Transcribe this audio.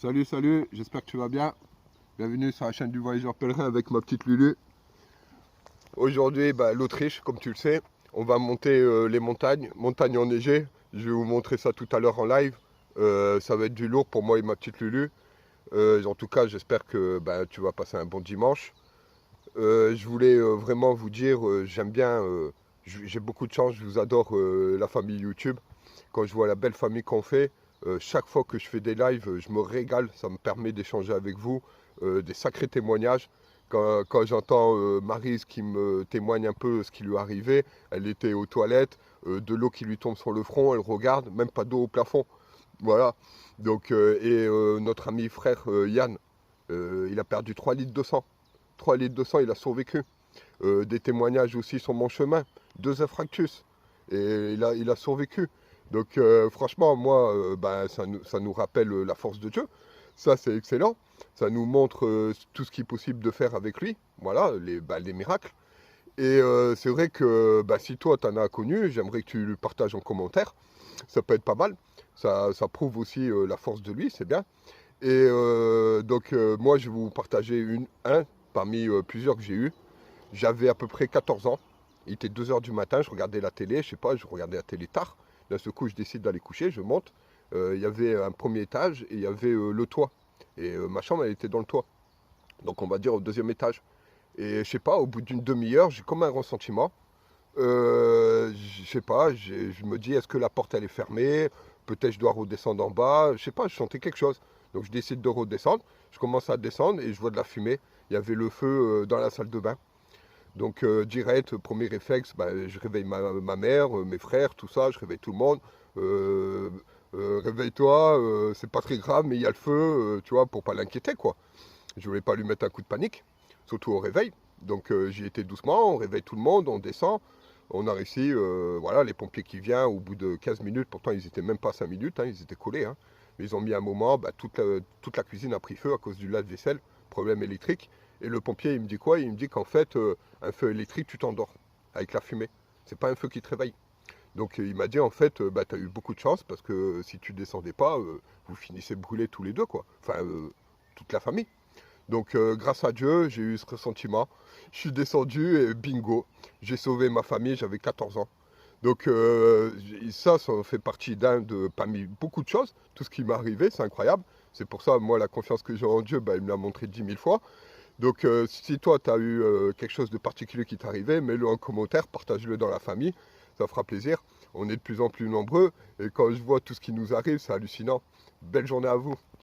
Salut, j'espère que tu vas bien. Bienvenue sur la chaîne du voyageur pèlerin avec ma petite Lulu. Aujourd'hui, l'Autriche, comme tu le sais, on va monter les montagnes enneigées. Je vais vous montrer ça tout à l'heure en live. Ça va être du lourd pour moi et ma petite Lulu. En tout cas, j'espère que tu vas passer un bon dimanche. Je voulais vraiment vous dire, j'aime bien, j'ai beaucoup de chance, je vous adore la famille YouTube. Quand je vois la belle famille qu'on fait, chaque fois que je fais des lives, je me régale, ça me permet d'échanger avec vous, des sacrés témoignages. Quand j'entends Maryse qui me témoigne un peu ce qui lui est arrivé, elle était aux toilettes, de l'eau qui lui tombe sur le front, elle regarde, même pas d'eau au plafond. Voilà. Donc, notre ami frère Yann, il a perdu 3 litres de sang. 3 litres de sang, il a survécu. Des témoignages aussi sur mon chemin. 2 infarctus. Et il a survécu. Donc franchement, moi, ça nous rappelle la force de Dieu. Ça, c'est excellent. Ça nous montre tout ce qui est possible de faire avec lui. Voilà, les miracles. Et c'est vrai que si toi, tu en as connu, j'aimerais que tu le partages en commentaire. Ça peut être pas mal. Ça prouve aussi la force de lui, c'est bien. Et moi, je vais vous partager un parmi plusieurs que j'ai eu. J'avais à peu près 14 ans. Il était 2 heures du matin, je regardais la télé, je sais pas, je regardais la télé tard. D'un seul coup, je décide d'aller coucher, je monte. Il y avait un premier étage et il y avait le toit. Et ma chambre, elle était dans le toit. Donc, on va dire au 2e étage. Et je sais pas, au bout d'une demi-heure, j'ai comme un ressentiment. Je sais pas, je me dis, est-ce que la porte, elle est fermée? Peut-être je dois redescendre en bas. Je sais pas, je sentais quelque chose. Donc, je décide de redescendre. Je commence à descendre et je vois de la fumée. Il y avait le feu dans la salle de bain. Donc direct, premier réflexe, je réveille ma mère, mes frères, tout ça, je réveille tout le monde. Euh, Réveille-toi, c'est pas très grave, mais il y a le feu, tu vois, pour pas l'inquiéter, quoi. Je voulais pas lui mettre un coup de panique, surtout au réveil. Donc j'y étais doucement, on réveille tout le monde, on descend. On a réussi, voilà, les pompiers qui viennent au bout de 15 minutes, pourtant ils étaient même pas 5 minutes, hein, ils étaient collés. Hein. Mais ils ont mis un moment, toute la cuisine a pris feu à cause du lave-vaisselle, problème électrique. Et le pompier, il me dit quoi? Il me dit qu'en fait, un feu électrique, tu t'endors avec la fumée. C'est pas un feu qui te réveille. Donc il m'a dit en fait, tu as eu beaucoup de chance parce que si tu descendais pas, vous finissez brûlés tous les deux, quoi. Enfin, toute la famille. Donc grâce à Dieu, j'ai eu ce ressentiment. Je suis descendu et bingo, j'ai sauvé ma famille, j'avais 14 ans. Donc ça fait partie parmi beaucoup de choses. Tout ce qui m'est arrivé, c'est incroyable. C'est pour ça, moi, la confiance que j'ai en Dieu, il me l'a montré 10 000 fois. Donc si toi, tu as eu quelque chose de particulier qui t'est arrivé, mets-le en commentaire, partage-le dans la famille, ça fera plaisir. On est de plus en plus nombreux et quand je vois tout ce qui nous arrive, c'est hallucinant. Belle journée à vous.